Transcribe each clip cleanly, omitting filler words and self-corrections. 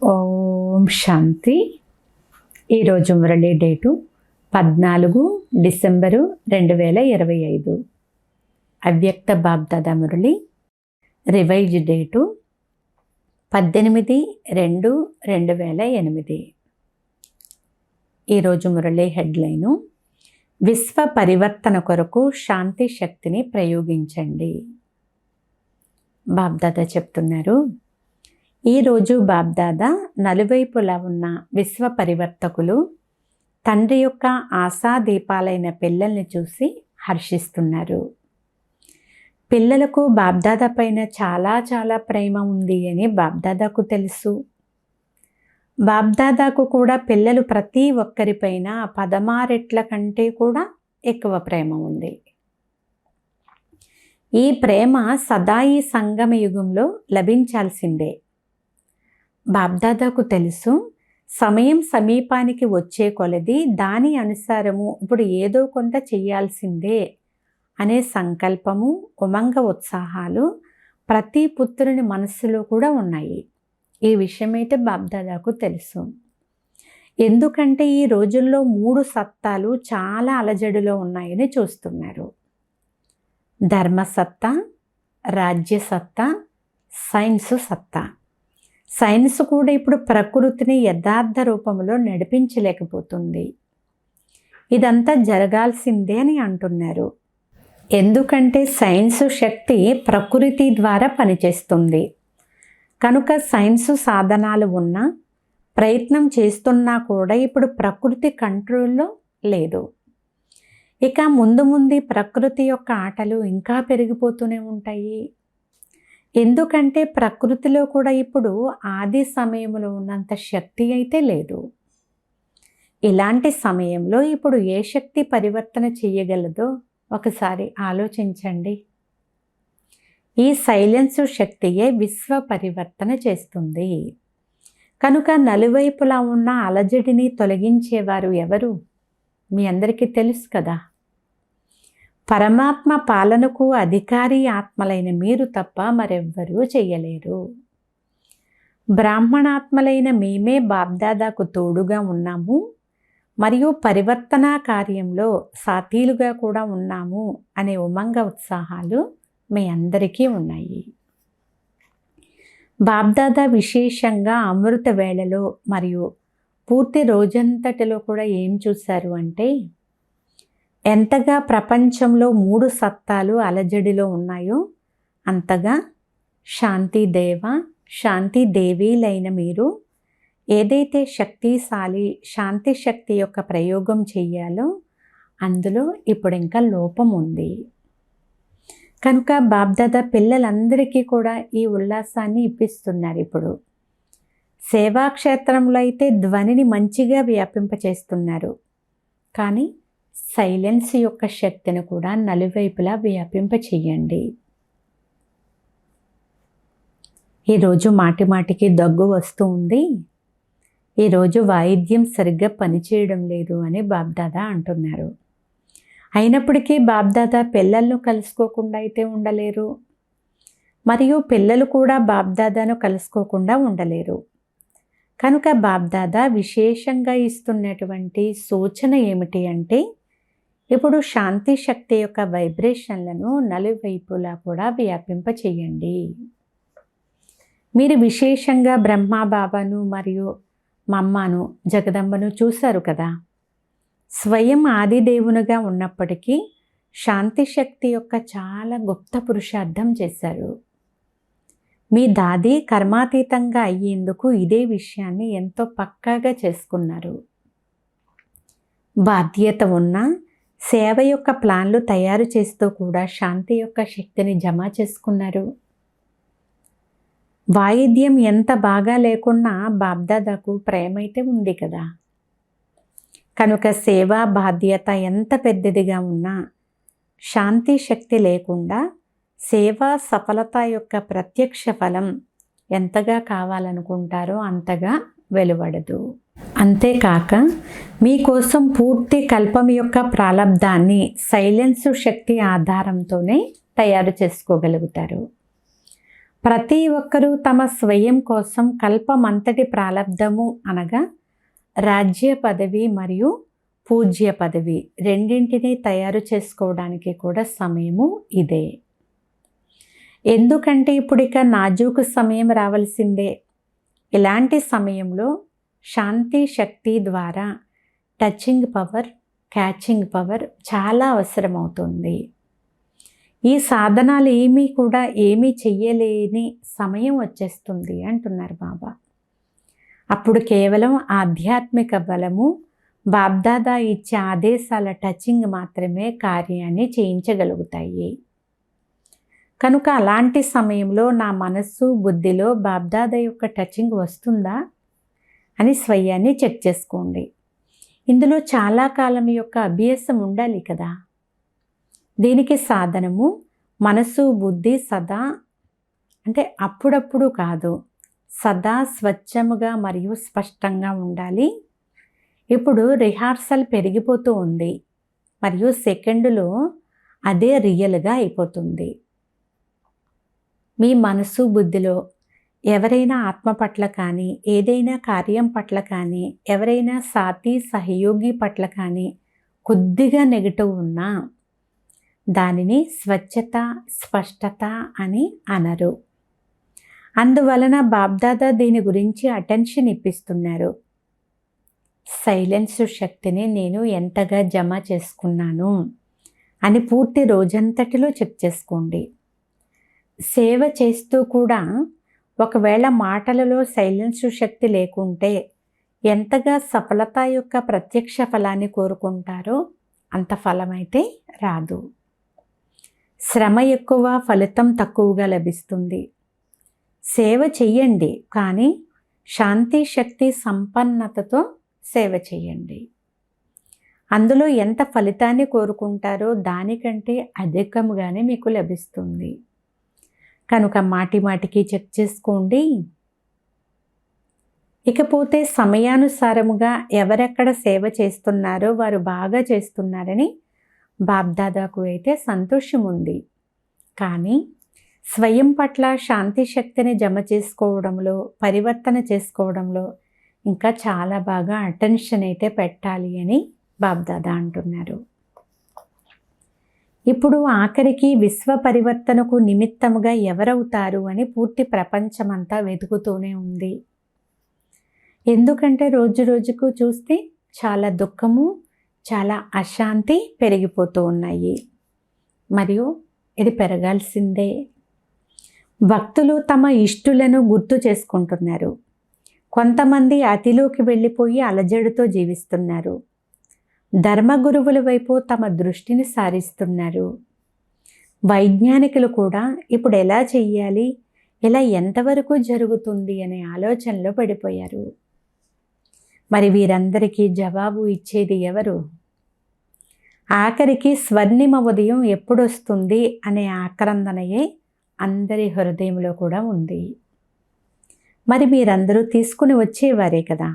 ఓం శాంతి. ఈరోజు Murali date 14 December 2025. అవ్యక్త BapDada Murali revise date 18/2/2008. ఈరోజు మురళీ హెడ్లైను విశ్వ పరివర్తన కొరకు శాంతి శక్తిని ప్రయోగించండి. బాబ్దాదా చెప్తున్నారు, ఈరోజు బాబ్దాదా నలువైపులా ఉన్న విశ్వ పరివర్తకులు తండ్రి యొక్క ఆశాదీపాలైన పిల్లల్ని చూసి హర్షిస్తున్నారు. పిల్లలకు బాబ్దాదా పైన చాలా చాలా ప్రేమ ఉంది అని బాబ్దాదాకు తెలుసు. బాబ్దాదాకు కూడా పిల్లలు ప్రతి ఒక్కరిపైన 16 రెట్ల కంటే కూడా ఎక్కువ ప్రేమ ఉంది. ఈ ప్రేమ సదా ఈ సంగమ యుగంలో లభించాల్సిందే. బాబ్దాదాకు తెలుసు, సమయం సమీపానికి వచ్చే కొలది దాని అనుసారము ఇప్పుడు ఏదో కొంత చెయ్యాల్సిందే అనే సంకల్పము, ఉమంగ ఉత్సాహాలు ప్రతి పుత్రుని మనస్సులో కూడా ఉన్నాయి. ఈ విషయమైతే బాబ్దాదాకు తెలుసు. ఎందుకంటే ఈ రోజుల్లో 3 సత్తాలు చాలా అలజడిలో ఉన్నాయని చూస్తున్నారు. ధర్మసత్తా, రాజ్యసత్తా, సైన్స్ సత్తా. సైన్స్ కూడా ఇప్పుడు ప్రకృతిని యథార్థ రూపంలో నడిపించలేకపోతుంది. ఇదంతా జరగాల్సిందే అని అంటున్నారు. ఎందుకంటే సైన్స్ శక్తి ప్రకృతి ద్వారా పనిచేస్తుంది కనుక సైన్స్ సాధనాలు ఉన్నా, ప్రయత్నం చేస్తున్నా కూడా ఇప్పుడు ప్రకృతి కంట్రోల్లో లేదు. ఇక ముందు ముందు ప్రకృతి యొక్క ఆటలు ఇంకా పెరిగిపోతూనే ఉంటాయి. ఎందుకంటే ప్రకృతిలో కూడా ఇప్పుడు ఆది సమయంలో ఉన్నంత శక్తి అయితే లేదు. ఇలాంటి సమయంలో ఇప్పుడు ఏ శక్తి పరివర్తన చేయగలదో ఒకసారి ఆలోచించండి. ఈ సైలెన్స్ శక్తియే విశ్వ పరివర్తన చేస్తుంది. కనుక నలువైపులా ఉన్న అలజడిని తొలగించేవారు ఎవరు? మీ అందరికీ తెలుసు కదా. పరమాత్మ పాలనకు అధికారి ఆత్మలైన మీరు తప్ప మరెవ్వరూ చెయ్యలేరు. బ్రాహ్మణాత్మలైన మేమే బాబ్దాదాకు తోడుగా ఉన్నాము మరియు పరివర్తనా కార్యంలో సాథీలుగా కూడా ఉన్నాము అనే ఉమంగ ఉత్సాహాలు మీ అందరికీ ఉన్నాయి. బాబ్దాదా విశేషంగా అమృత వేళలో మరియు పూర్తి రోజంతటిలో కూడా ఏం చూశారు అంటే, ఎంతగా ప్రపంచంలో 3 సత్తాలు అలజడిలో ఉన్నాయో అంతగా శాంతిదేవ, శాంతిదేవీలైన మీరు ఏదైతే శక్తిశాలి శాంతి శక్తి యొక్క ప్రయోగం చెయ్యాలో అందులో ఇప్పుడు ఇంకా లోపం ఉంది. కనుక బాబ్దాదా పిల్లలందరికీ కూడా ఈ ఉల్లాసాన్ని ఇప్పిస్తున్నారు. ఇప్పుడు సేవాక్షేత్రంలో అయితే ధ్వనిని మంచిగా వ్యాపింపచేస్తున్నారు, కానీ సైలెన్స్ యొక్క శక్తిని కూడా నలువైపులా వ్యాపింప చెయ్యండి. ఈరోజు మాటి మాటికి దగ్గు వస్తూ ఉంది. ఈరోజు వాయిద్యం సరిగ్గా పనిచేయడం లేదు అని బాబ్దాదా అంటున్నారు. అయినప్పటికీ బాబ్దాదా పిల్లలను కలుసుకోకుండా అయితే ఉండలేరు, మరియు పిల్లలు కూడా బాబ్దాదాను కలుసుకోకుండా ఉండలేరు. కనుక బాబ్దాదా విశేషంగా ఇస్తున్నటువంటి సూచన ఏమిటి అంటే, ఇప్పుడు శాంతి శక్తి యొక్క వైబ్రేషన్లను నలువైపులా కూడా వ్యాపింప చెయ్యండి. మీరు విశేషంగా బ్రహ్మా బాబాను మరియు మమ్మను జగదంబను చూశారు కదా. స్వయం ఆదిదేవునిగా ఉన్నప్పటికీ శాంతి శక్తి యొక్క చాలా గుప్త పురుషార్థం చేశారు. మీ దాది కర్మాతీతంగా అయ్యేందుకు ఇదే విషయాన్ని ఎంతో పక్కాగా చేసుకున్నారు. బాధ్యత ఉన్న సేవ యొక్క ప్లాన్లు తయారు చేస్తూ కూడా శాంతి యొక్క శక్తిని జమ చేసుకున్నారు. వాయిద్యం ఎంత బాగా లేకున్నా బాబ్దాదాకు ప్రేమ అయితే ఉంది కదా. కనుక సేవా బాధ్యత ఎంత పెద్దదిగా ఉన్నా శాంతి శక్తి లేకుండా సేవా సఫలత యొక్క ప్రత్యక్ష ఫలం ఎంతగా కావాలనుకుంటారో అంతగా వెలువడదు. అంతేకాక మీకోసం పూర్తి కల్పం యొక్క ప్రాలబ్ధాన్ని సైలెన్స్ శక్తి ఆధారంతోనే తయారు చేసుకోగలుగుతారు. ప్రతి ఒక్కరూ తమ స్వయం కోసం కల్పమంతటి ప్రాలబ్ధము అనగా రాజ్య పదవి మరియు పూజ్య పదవి రెండింటినీ తయారు చేసుకోవడానికి కూడా సమయము ఇదే. ఎందుకంటే ఇప్పుడు ఇక నాజూకు సమయం రావాల్సిందే. ఇలాంటి సమయంలో శాంతి శక్తి ద్వారా టచింగ్ పవర్, క్యాచింగ్ పవర్ చాలా అవసరమవుతుంది. ఈ సాధనాలు ఏమీ చెయ్యలేని సమయం వచ్చేస్తుంది అంటున్నారు బాబా. అప్పుడు కేవలం ఆధ్యాత్మిక బలము, బాబ్దాదా ఇచ్చే ఆదేశాల టచింగ్ మాత్రమే కార్యాన్ని చేయించగలుగుతాయి. కనుక అలాంటి సమయంలో నా మనస్సు బుద్ధిలో బాబ్దాదా యొక్క టచింగ్ వస్తుందా అని స్వయాన్ని చెక్ చేసుకోండి. ఇందులో చాలా కాలం యొక్క అభ్యాసం ఉండాలి కదా. దీనికి సాధనము మనసు బుద్ధి సదా, అంటే అప్పుడప్పుడు కాదు, సదా స్వచ్ఛముగా మరియు స్పష్టంగా ఉండాలి. ఇప్పుడు రిహార్సల్ పెరిగిపోతూ ఉంది మరియు సెకండులో అదే రియల్గా అయిపోతుంది. మీ మనసు బుద్ధిలో ఎవరైనా ఆత్మ పట్ల కానీ, ఏదైనా కార్యం పట్ల కానీ, ఎవరైనా సాటి సహయోగి పట్ల కానీ కొద్దిగా నెగటివ్ ఉన్నా దానిని స్వచ్ఛత, స్పష్టత అని అనరు. అందువలన బాబ్దాదా దీని గురించి అటెన్షన్ ఇప్పిస్తున్నారు. సైలెన్స్ శక్తిని నేను ఎంతగా జమ చేసుకున్నాను అని పూర్తి రోజంతటిలో చెక్ చేసుకోండి. సేవ చేస్తూ కూడా ఒకవేళ మాటలలో సైలెన్స్ శక్తి లేకుంటే ఎంతగా సఫలత యొక్క ప్రత్యక్ష ఫలాన్ని కోరుకుంటారో అంత ఫలమైతే రాదు. శ్రమ ఎక్కువ, ఫలితం తక్కువగా లభిస్తుంది. సేవ చెయ్యండి, కానీ శాంతి శక్తి సంపన్నతతో సేవ చేయండి. అందులో ఎంత ఫలితాన్ని కోరుకుంటారో దానికంటే అధికంగానే మీకు లభిస్తుంది. కనుక మాటికి చెక్ చేసుకోండి. ఇకపోతే సమయానుసారముగా ఎవరెక్కడ సేవ చేస్తున్నారో వారు బాగా చేస్తున్నారని బాబ్దాదాకు అయితే సంతోషం ఉంది. కానీ స్వయం పట్ల శాంతి శక్తిని జమ చేసుకోవడంలో, పరివర్తన చేసుకోవడంలో ఇంకా చాలా బాగా అటెన్షన్ అయితే పెట్టాలి అని బాబ్దాదా అంటున్నారు. ఇప్పుడు ఆఖరికి విశ్వ పరివర్తనకు నిమిత్తముగా ఎవరవుతారు అని పూర్తి ప్రపంచమంతా వెతుకుతూనే ఉంది. ఎందుకంటే రోజు రోజుకు చూస్తే చాలా దుఃఖము, చాలా అశాంతి పెరిగిపోతూ ఉన్నాయి. మరియు ఇది పెరగాల్సిందే. భక్తులు తమ ఇష్టులను గుర్తు చేసుకుంటున్నారు. కొంతమంది అతిలోకి వెళ్ళిపోయి అలజడితో జీవిస్తున్నారు. ధర్మగురువుల వైపు తమ దృష్టిని సారిస్తున్నారు. వైజ్ఞానికులు కూడా ఇప్పుడు ఎలా చెయ్యాలి, ఇలా ఎంతవరకు జరుగుతుంది అనే ఆలోచనలో పడిపోయారు. మరి వీరందరికీ జవాబు ఇచ్చేది ఎవరు? ఆఖరికి స్వర్ణిమ ఉదయం ఎప్పుడొస్తుంది అనే ఆక్రందనయే అందరి హృదయంలో కూడా ఉంది. మరి మీరందరూ తీసుకుని వచ్చేవారే కదా.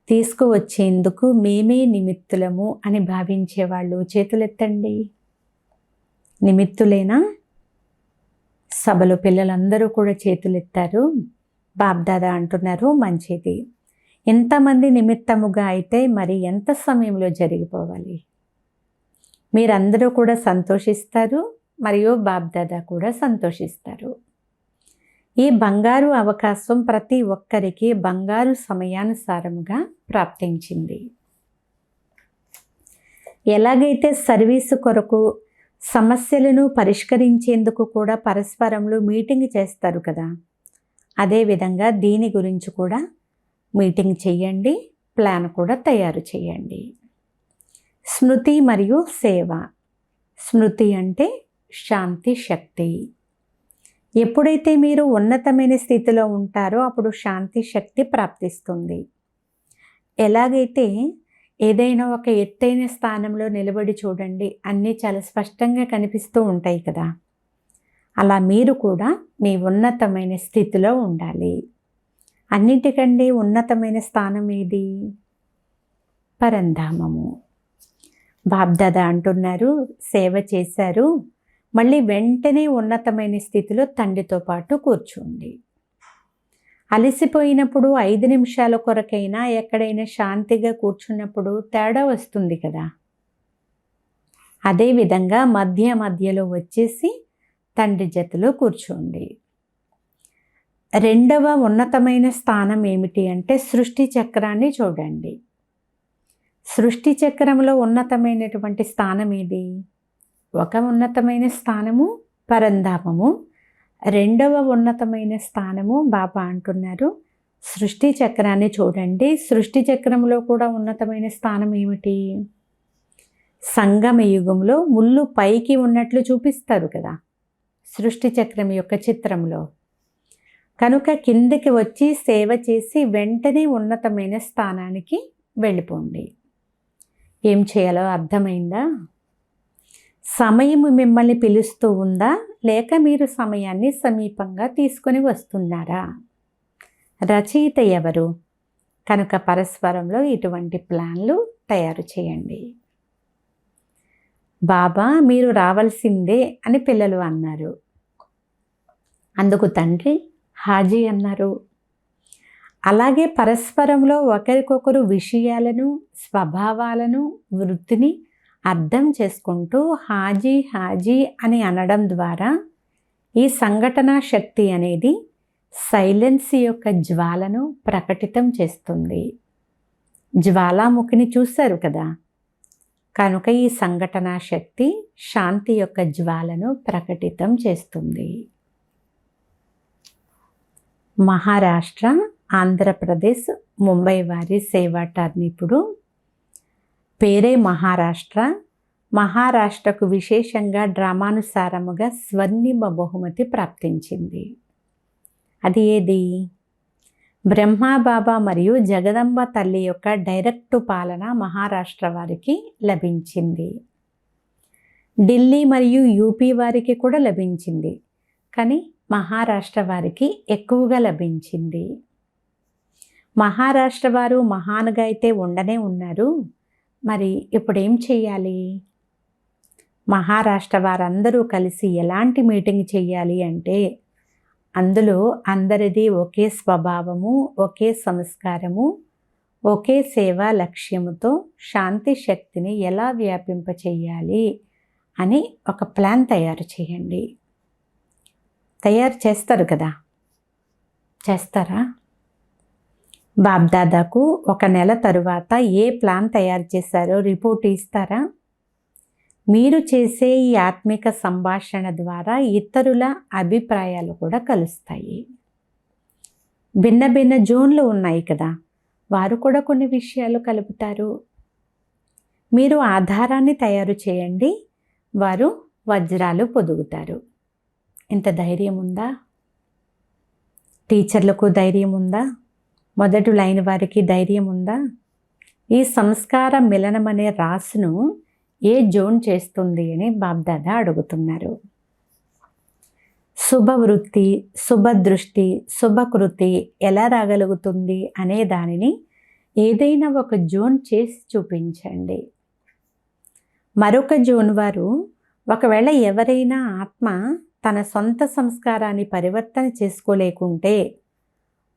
తీసుకువచ్చేందుకు మేమే నిమిత్తులము అని భావించేవాళ్ళు చేతులెత్తండి. నిమిత్తులేనా? సభలో పిల్లలందరూ కూడా చేతులెత్తారు. బాబ్దాదా అంటున్నారు, మంచిది. ఎంతమంది నిమిత్తముగా అయితే మరి ఎంత సమయంలో జరిగిపోవాలి? మీరందరూ కూడా సంతోషిస్తారు మరియు బాబ్దాదా కూడా సంతోషిస్తారు. ఈ బంగారు అవకాశం ప్రతి ఒక్కరికి బంగారు సమయానుసారముగా ప్రాప్తించింది. ఎలాగైతే సర్వీసు కొరకు సమస్యలను పరిష్కరించేందుకు కూడా పరస్పరంలో మీటింగ్ చేస్తారు కదా, అదేవిధంగా దీని గురించి కూడా మీటింగ్ చేయండి, ప్లాన్ కూడా తయారు చేయండి. స్మృతి మరియు సేవ. స్మృతి అంటే శాంతి శక్తి. ఎప్పుడైతే మీరు ఉన్నతమైన స్థితిలో ఉంటారో అప్పుడు శాంతి శక్తి ప్రాప్తిస్తుంది. ఎలాగైతే ఏదైనా ఒక ఎత్తైన స్థానంలో నిలబడి చూడండి, అన్నీ చాలా స్పష్టంగా కనిపిస్తూ ఉంటాయి కదా, అలా మీరు కూడా మీ ఉన్నతమైన స్థితిలో ఉండాలి. అన్నిటికంటే ఉన్నతమైన స్థానం ఏది? పరంధామము. బాబ్దాదా అంటున్నారు, సేవ చేశారు, మళ్ళీ వెంటనే ఉన్నతమైన స్థితిలో తండ్రితో పాటు కూర్చోండి. అలసిపోయినప్పుడు 5 నిమిషాల కొరకైనా ఎక్కడైనా శాంతిగా కూర్చున్నప్పుడు తేడా వస్తుంది కదా. అదేవిధంగా మధ్య మధ్యలో వచ్చేసి తండ్రి జతలో కూర్చోండి. రెండవ ఉన్నతమైన స్థానం ఏమిటి అంటే సృష్టి చక్రాన్ని చూడండి. సృష్టి చక్రంలో ఉన్నతమైనటువంటి స్థానం ఏది? ఒక ఉన్నతమైన స్థానము పరంధామము, రెండవ ఉన్నతమైన స్థానము బాబా అంటున్నారు సృష్టి చక్రాన్ని చూడండి. సృష్టి చక్రంలో కూడా ఉన్నతమైన స్థానం ఏమిటి? సంగమ యుగంలో ముళ్ళు పైకి ఉన్నట్లు చూపిస్తారు కదా సృష్టి చక్రం యొక్క చిత్రంలో. కనుక కిందకి వచ్చి సేవ చేసి వెంటనే ఉన్నతమైన స్థానానికి వెళ్ళిపోండి. ఏం చేయాలో అర్థమైందా? సమయం మిమ్మల్ని పిలుస్తూ ఉందా, లేక మీరు సమయాన్ని సమీపంగా తీసుకొని వస్తున్నారా? రచయిత ఎవరు? కనుక పరస్పరంలో ఇటువంటి ప్లాన్లు తయారు చేయండి. బాబా మీరు రావాల్సిందే అని పిల్లలు అన్నారు. అందుకు తండ్రి హాజీ అన్నారు. అలాగే పరస్పరంలో ఒకరికొకరు విషయాలను, స్వభావాలను, వృత్తిని అర్థం చేసుకుంటూ హాజీ హాజీ అని అనడం ద్వారా ఈ సంఘటన శక్తి అనేది సైలెన్స్ యొక్క జ్వాలను ప్రకటితం చేస్తుంది. జ్వాలాముఖిని చూశారు కదా. కనుక ఈ సంఘటన శక్తి శాంతి యొక్క జ్వాలను ప్రకటితం చేస్తుంది. మహారాష్ట్ర, ఆంధ్రప్రదేశ్, ముంబై వారి సేవా టర్న్ ఇప్పుడు పేరే మహారాష్ట్ర. మహారాష్ట్రకు విశేషంగా డ్రామానుసారముగా స్వర్ణిమ బహుమతి ప్రాప్తించింది. అది ఏది? బ్రహ్మాబాబా మరియు జగదంబ తల్లి యొక్క డైరెక్టు పాలన మహారాష్ట్ర వారికి లభించింది. ఢిల్లీ మరియు యూపీ వారికి కూడా లభించింది, కానీ మహారాష్ట్ర వారికి ఎక్కువగా లభించింది. మహారాష్ట్ర వారు మహాన్గా అయితే ఉండనే ఉన్నారు. మరి ఇప్పుడు ఏం చేయాలి? మహారాష్ట్ర వారందరూ కలిసి ఎలాంటి మీటింగ్ చేయాలి అంటే అందులో అందరిది ఒకే స్వభావము, ఒకే సంస్కారము, ఒకే సేవా లక్ష్యముతో శాంతి శక్తిని ఎలా వ్యాపింపచేయాలి అని ఒక ప్లాన్ తయారు చేయండి. తయారు చేస్తారు కదా, చేస్తారా? బాబ్దాదాకు 1 నెల తరువాత ఏ ప్లాన్ తయారు చేశారో రిపోర్ట్ ఇస్తారా? మీరు చేసే ఈ ఆత్మిక సంభాషణ ద్వారా ఇతరుల అభిప్రాయాలు కూడా కలుస్తాయి. భిన్న భిన్న జోన్లు ఉన్నాయి కదా, వారు కూడా కొన్ని విషయాలు కలుపుతారు. మీరు ఆధారాన్ని తయారు చేయండి, వారు వజ్రాలు పొదుగుతారు. ఇంత ధైర్యం ఉందా? టీచర్లకు ధైర్యం ఉందా? మొదటి లైన్ వారికి ధైర్యం ఉందా? ఈ సంస్కార మిలనం అనే రాసును ఏ జోన్ చేస్తుంది అని బాబ్దాదా అడుగుతున్నారు. శుభవృత్తి, శుభదృష్టి, శుభకృతి ఎలా రాగలుగుతుంది అనే దానిని ఏదైనా ఒక జోన్ చేసి చూపించండి. మరొక జోన్ వారు ఒకవేళ ఎవరైనా ఆత్మ తన సొంత సంస్కారాన్ని పరివర్తన చేసుకోలేకుంటే,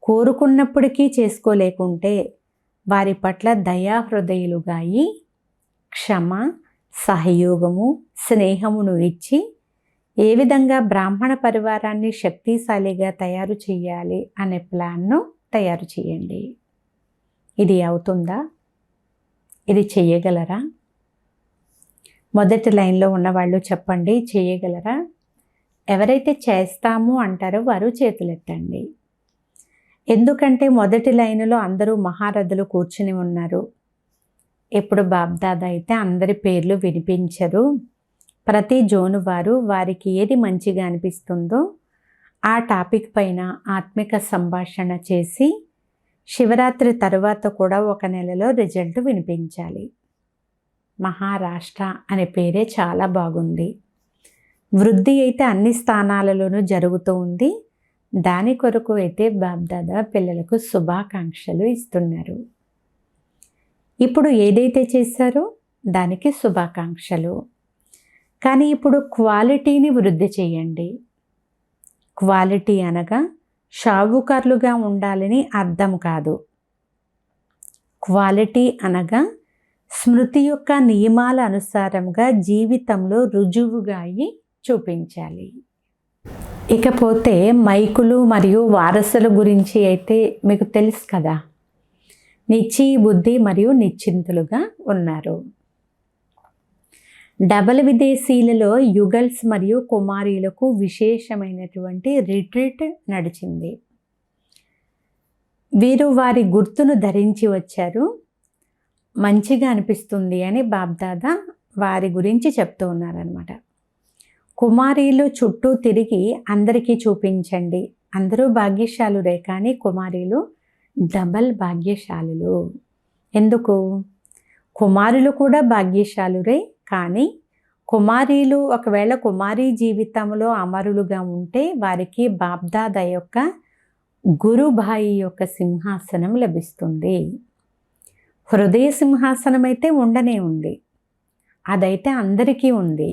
కోరుకున్నప్పటికీ చేసుకోలేకుంటే వారి పట్ల దయాహృదయులుగా అయి క్షమ, సహయోగము, స్నేహమును ఇచ్చి ఏ విధంగా బ్రాహ్మణ పరివారాన్ని శక్తిశాలిగా తయారు చేయాలి అనే ప్లాన్ను తయారు చేయండి. ఇది అవుతుందా? ఇది చేయగలరా? మొదటి లైన్లో ఉన్నవాళ్ళు చెప్పండి, చేయగలరా? ఎవరైతే చేస్తాము అంటారో వారు చేతులెత్తండి. ఎందుకంటే మొదటి లైనులో అందరూ మహారథులు కూర్చుని ఉన్నారు. ఇప్పుడు బాబ్దాదా అయితే అందరి పేర్లు వినిపించరు. ప్రతి జోను వారు వారికి ఏది మంచిగా అనిపిస్తుందో ఆ టాపిక్ పైన ఆత్మిక సంభాషణ చేసి శివరాత్రి తర్వాత కూడా 1 నెలలో రిజల్ట్ వినిపించాలి. మహారాష్ట్ర అనే పేరే చాలా బాగుంది. వృద్ధి అయితే అన్ని స్థానాలలోనూ జరుగుతూ ఉంది. దాని కొరకు అయితే బాబ్దాదా పిల్లలకు శుభాకాంక్షలు ఇస్తున్నారు. ఇప్పుడు ఏదైతే చేశారో దానికి శుభాకాంక్షలు. కానీ ఇప్పుడు క్వాలిటీని వృద్ధి చేయండి. క్వాలిటీ అనగా షావుకారులుగా ఉండాలని అర్థం కాదు. క్వాలిటీ అనగా స్మృతి యొక్క నియమాల అనుసారంగా జీవితంలో రుజువుగా అయి చూపించాలి. ఇకపోతే మైకులు మరియు వారసుల గురించి అయితే మీకు తెలుసు కదా. నిశ్చయ బుద్ధి మరియు నిశ్చింతులుగా ఉన్నారు. డబల్ విదేశీలలో యుగల్స్ మరియు కుమారీలకు విశేషమైనటువంటి రిట్రీట్ నడిచింది. వీరు వారి గుర్తును ధరించి వచ్చారు. మంచిగా అనిపిస్తుంది అని బాబ్దాదా వారి గురించి చెప్తూ ఉన్నారనమాట. కుమారీలు చుట్టూ తిరిగి అందరికీ చూపించండి. అందరూ భాగ్యశాలురే, కానీ కుమారీలు డబల్ భాగ్యశాలులు. ఎందుకు? కుమారులు కూడా భాగ్యశాలురే, కానీ కుమారీలు ఒకవేళ కుమారీ జీవితంలో అమరులుగా ఉంటే వారికి బాబ్దాదా యొక్క గురుభాయి యొక్క సింహాసనం లభిస్తుంది. హృదయ సింహాసనం అయితే ఉండనే ఉంది, అదైతే అందరికీ ఉంది.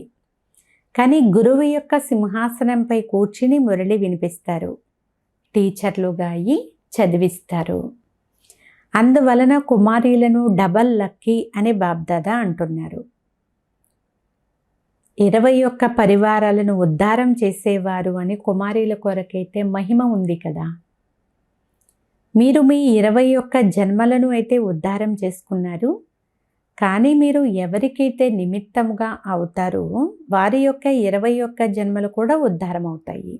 కానీ గురువు యొక్క సింహాసనంపై కూర్చుని మురళి వినిపిస్తారు, టీచర్లుగా అయి చదివిస్తారు. అందువలన కుమారీలను డబల్ లక్కీ అని బాబ్దాదా అంటున్నారు. 21 పరివారాలను ఉద్ధారం చేసేవారు అని కుమారీల కొరకైతే మహిమ ఉంది కదా. మీరు మీ 21 జన్మలను అయితే ఉద్ధారం చేసుకున్నారు, కానీ మీరు ఎవరికైతే నిమిత్తముగా అవుతారో వారి యొక్క 21 జన్మలు కూడా ఉద్ధారం అవుతాయి.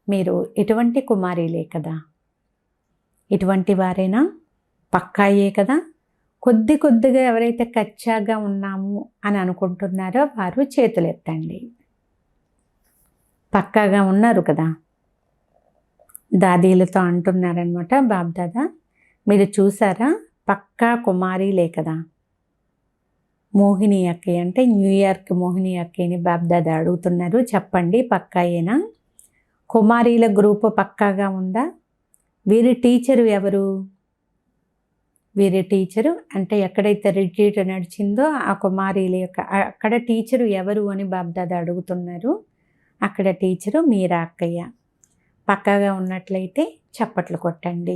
మీరు ఇటువంటి కుమారీలే కదా, ఇటువంటి వారేనా? పక్కాయే కదా. కొద్ది కొద్దిగా ఎవరైతే కచ్చాగా ఉన్నాము అని అనుకుంటున్నారో వారు చేతులెత్తండి. పక్కాగా ఉన్నారు కదా. దాదీలతో అంటున్నారనమాట బాబ్దాదా, మీరు చూసారా, పక్కా కుమారీలే కదా. మోహిని అక్కయ్య అంటే న్యూయార్క్ మోహిని అక్కయ్యని బాబ్దాదా అడుగుతున్నారు, చెప్పండి పక్కాయేనా? కుమారీల గ్రూపు పక్కాగా ఉందా? వీరి టీచరు ఎవరు? వీరి టీచరు అంటే ఎక్కడైతే రిట్రీట్ నడిచిందో ఆ కుమారీల యొక్క అక్కడ టీచరు ఎవరు అని బాబ్దాదా అడుగుతున్నారు. అక్కడ టీచరు మీరా అక్కయ్య. పక్కాగా ఉన్నట్లయితే చప్పట్లు కొట్టండి.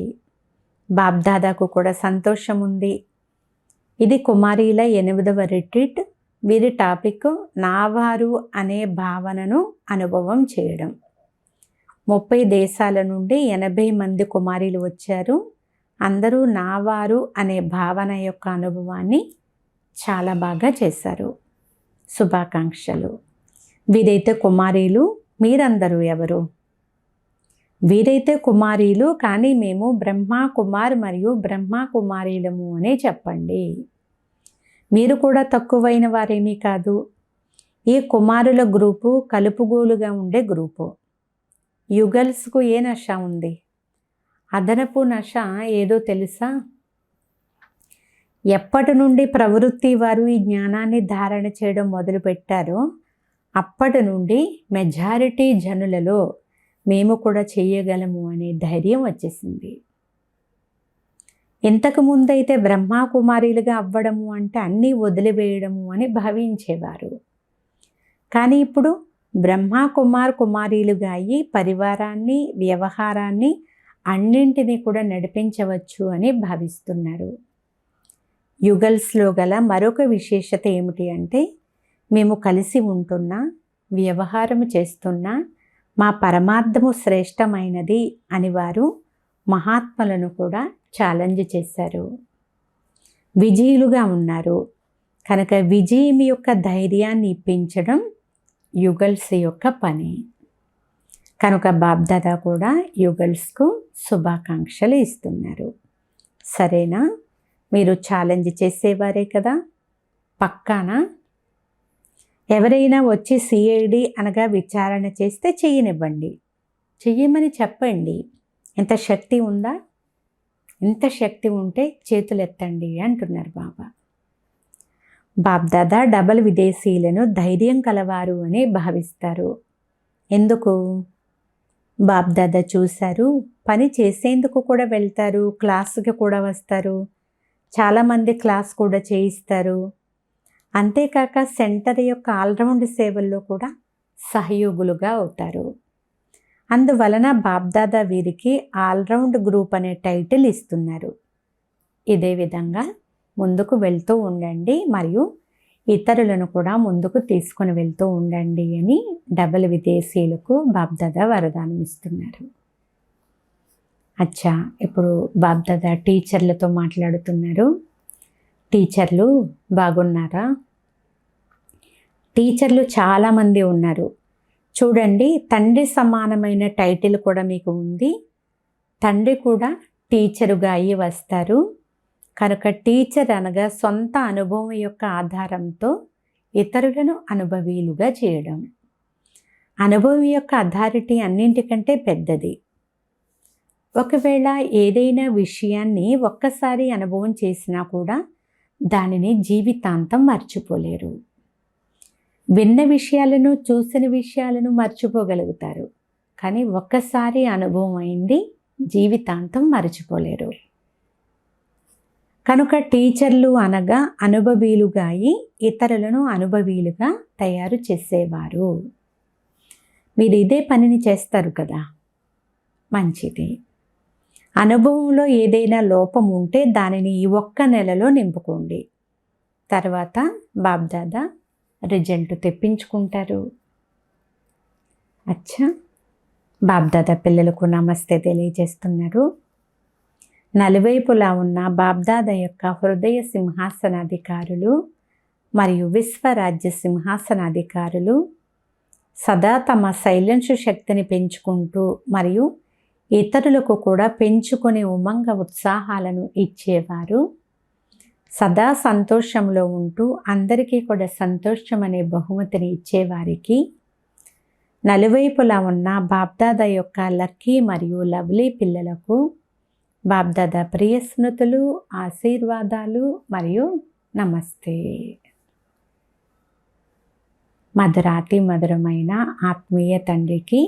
బాబ్దాదాకు కూడా సంతోషం ఉంది. ఇది కుమారీల 8వ రిట్రీట్. వీరి టాపిక్ నావారు అనే భావనను అనుభవం చేయడం. 30 దేశాల నుండి 80 మంది కుమారీలు వచ్చారు. అందరూ నావారు అనే భావన యొక్క అనుభవాన్ని చాలా బాగా చేశారు. శుభాకాంక్షలు. వీరైతే కుమారీలు, మీరందరూ ఎవరు? వీరైతే కుమారీలు, కానీ మేము బ్రహ్మా కుమార్ మరియు బ్రహ్మా కుమారీలము అనే చెప్పండి. మీరు కూడా తక్కువైన వారేమీ కాదు. ఈ కుమారుల గ్రూపు కలుపుగోలుగా ఉండే గ్రూపు. యుగల్స్కు ఏ నష ఉంది? అదనపు నష ఏదో తెలుసా? ఎప్పటి నుండి ప్రవృత్తి వారు ఈ జ్ఞానాన్ని ధారణ చేయడం మొదలుపెట్టారో అప్పటి నుండి మెజారిటీ జనులలో మేము కూడా చేయగలము అనే ధైర్యం వచ్చేసింది. ఇంతకుముందైతే బ్రహ్మాకుమారీలుగా అవ్వడము అంటే అన్నీ వదిలివేయడము అని భావించేవారు. కానీ ఇప్పుడు బ్రహ్మాకుమార్ కుమారీలుగా అయ్యి పరివారాన్ని, వ్యవహారాన్ని అన్నింటినీ కూడా నడిపించవచ్చు అని భావిస్తున్నారు. యుగల్స్లో గల మరొక విశేషత ఏమిటి అంటే, మేము కలిసి ఉంటున్నా, వ్యవహారము చేస్తున్నా మా పరమార్థము శ్రేష్టమైనది అని వారు మహాత్ములను కూడా ఛాలెంజ్ చేశారు. విజయులుగా ఉన్నారు కనుక విజయం యొక్క ధైర్యాన్ని ఇప్పించడం యుగల్స్ యొక్క పని. కనుక బాబ్దాదా కూడా యుగల్స్కు శుభాకాంక్షలు ఇస్తున్నారు. సరేనా? మీరు ఛాలెంజ్ చేసేవారే కదా, పక్కానా? ఎవరైనా వచ్చి సిఐడి అనగా విచారణ చేస్తే చెయ్యనివ్వండి, చెయ్యమని చెప్పండి. ఎంత శక్తి ఉందా? ఎంత శక్తి ఉంటే చేతులు ఎత్తండి అంటున్నారు బాబా. బాబ్దాదా డబల్ విదేశీయులను ధైర్యం కలవారు అని భావిస్తారు. ఎందుకు? బాబ్దాదా చూశారు, పని చేసేందుకు కూడా వెళ్తారు, క్లాసుకి కూడా వస్తారు, చాలామంది క్లాస్ కూడా చేయిస్తారు. అంతేకాక సెంటర్ యొక్క ఆల్రౌండ్ సేవల్లో కూడా సహయోగులుగా అవుతారు. అందువలన బాబ్దాదా వీరికి ఆల్రౌండ్ గ్రూప్ అనే టైటిల్ ఇస్తున్నారు. ఇదే విధంగా ముందుకు వెళ్తూ ఉండండి మరియు ఇతరులను కూడా ముందుకు తీసుకొని వెళ్తూ ఉండండి అని డబల్ విదేశీయులకు బాబ్దాదా వరదానం ఇస్తున్నారు. అచ్చా, ఇప్పుడు బాబ్దాదా టీచర్లతో మాట్లాడుతున్నారు. టీచర్లు బాగున్నారా? టీచర్లు చాలామంది ఉన్నారు. చూడండి, తండ్రి సమానమైన టైటిల్ కూడా మీకు ఉంది. తండ్రి కూడా టీచరుగా అయ్యి వస్తారు. కనుక టీచర్ అనగా సొంత అనుభవం యొక్క ఆధారంతో ఇతరులను అనుభవీలుగా చేయడం. అనుభవం యొక్క అథారిటీ అన్నింటికంటే పెద్దది. ఒకవేళ ఏదైనా విషయాన్ని ఒక్కసారి అనుభవం చేసినా కూడా దానిని జీవితాంతం మర్చిపోలేరు. విన్న విషయాలను, చూసిన విషయాలను మర్చిపోగలుగుతారు, కానీ ఒక్కసారి అనుభవం అయింది జీవితాంతం మర్చిపోలేరు. కనుక టీచర్లు అనగా అనుభవీలుగా అయి ఇతరులను అనుభవీలుగా తయారు చేసేవారు. మీరు ఇదే పనిని చేస్తారు కదా, మంచిది. అనుభవంలో ఏదైనా లోపం ఉంటే దానిని ఈ ఒక్క నెలలో నింపుకోండి. తర్వాత బాబ్దాదా రిజల్ట్ తెప్పించుకుంటారు. అచ్చా, బాబ్దాదా పిల్లలకు నమస్తే తెలియజేస్తున్నారు. నలువైపులా ఉన్న బాబ్దాదా యొక్క హృదయ సింహాసనాధికారులు మరియు విశ్వరాజ్య సింహాసనాధికారులు సదా తమ సైలెన్స్ శక్తిని పెంచుకుంటూ మరియు ఇతరులకు కూడా పెంచుకునే ఉమంగ ఉత్సాహాలను ఇచ్చేవారు. సదా సంతోషంలో ఉంటూ అందరికీ కూడా సంతోషం అనే బహుమతిని ఇచ్చేవారికి నలువైపులా ఉన్న బాబ్దాదా యొక్క లక్కీ మరియు లవ్లీ పిల్లలకు బాబ్దాదా ప్రియ స్మృతులు, ఆశీర్వాదాలు మరియు నమస్తే. మధురాతి మధురమైన ఆత్మీయ తండ్రికి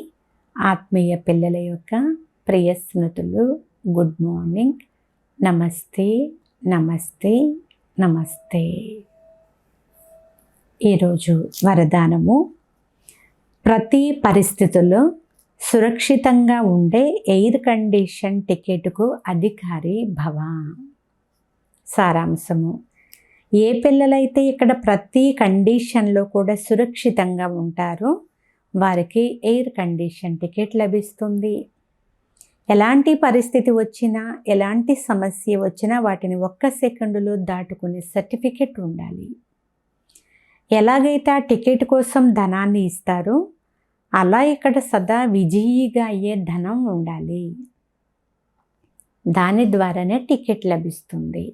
ఆత్మీయ పిల్లల యొక్క ప్రియ స్మృతులు. Good morning. నమస్తే, నమస్తే, నమస్తే. ఈరోజు వరదానము: ప్రతి పరిస్థితుల్లో సురక్షితంగా ఉండే ఎయిర్ కండిషన్ టికెట్కు అధికారి భవ. సారాంశము: ఏ పిల్లలైతే ఇక్కడ ప్రతి కండిషన్లో కూడా సురక్షితంగా ఉంటారో వారికి ఎయిర్ కండిషన్ టికెట్ లభిస్తుంది. ఎలాంటి పరిస్థితి వచ్చినా, ఎలాంటి సమస్య వచ్చినా వాటిని 1 సెకండులో దాటుకునే సర్టిఫికెట్ ఉండాలి. ఎలాగైతే ఆ టికెట్ కోసం ధనాన్ని ఇస్తారో అలా ఇక్కడ సదా విజయీగా అయ్యే ధనం ఉండాలి. దాని ద్వారానే టికెట్ లభిస్తుంది.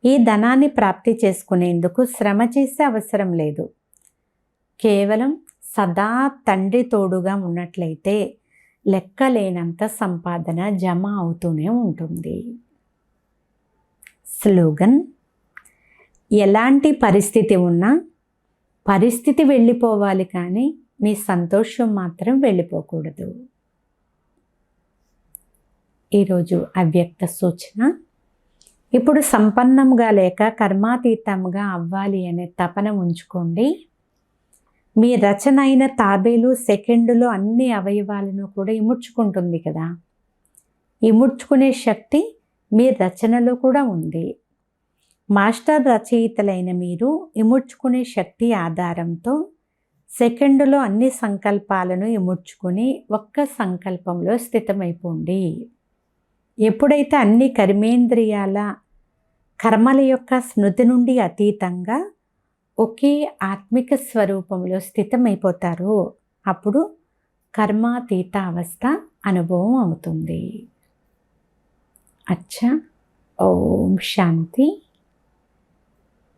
ఈ ధనాన్ని ప్రాప్తి చేసుకునేందుకు శ్రమ చేసే అవసరం లేదు. కేవలం సదా తండ్రి తోడుగా ఉన్నట్లయితే లెక్కలేనంత సంపాదన జమ అవుతూనే ఉంటుంది. స్లోగన్: ఎలాంటి పరిస్థితి ఉన్నా పరిస్థితి వెళ్ళిపోవాలి, కానీ మీ సంతోషం మాత్రం వెళ్ళిపోకూడదు. ఈరోజు అవ్యక్త సూచన: ఇప్పుడు సంపన్నంగా లేక కర్మాతీతంగా అవ్వాలి అనే తపన ఉంచుకోండి. మీ రచన అయిన తాబేలు సెకండులో అన్ని అవయవాలను కూడా ఇముడ్చుకుంటుంది కదా. ఇముడ్చుకునే శక్తి మీ రచనలో కూడా ఉంది. మాస్టర్ రచయితలైన మీరు ఇముడ్చుకునే శక్తి ఆధారంతో సెకండులో అన్ని సంకల్పాలను ఇముడ్చుకొని 1 సంకల్పంలో స్థితమైపోండి. ఎప్పుడైతే అన్ని కర్మేంద్రియాల కర్మల యొక్క స్మృతి నుండి అతీతంగా ఒకే ఆత్మిక స్వరూపంలో స్థితమైపోతారో అప్పుడు కర్మాతీత అవస్థ అనుభవం అవుతుంది. అచ్చా, ఓం శాంతి.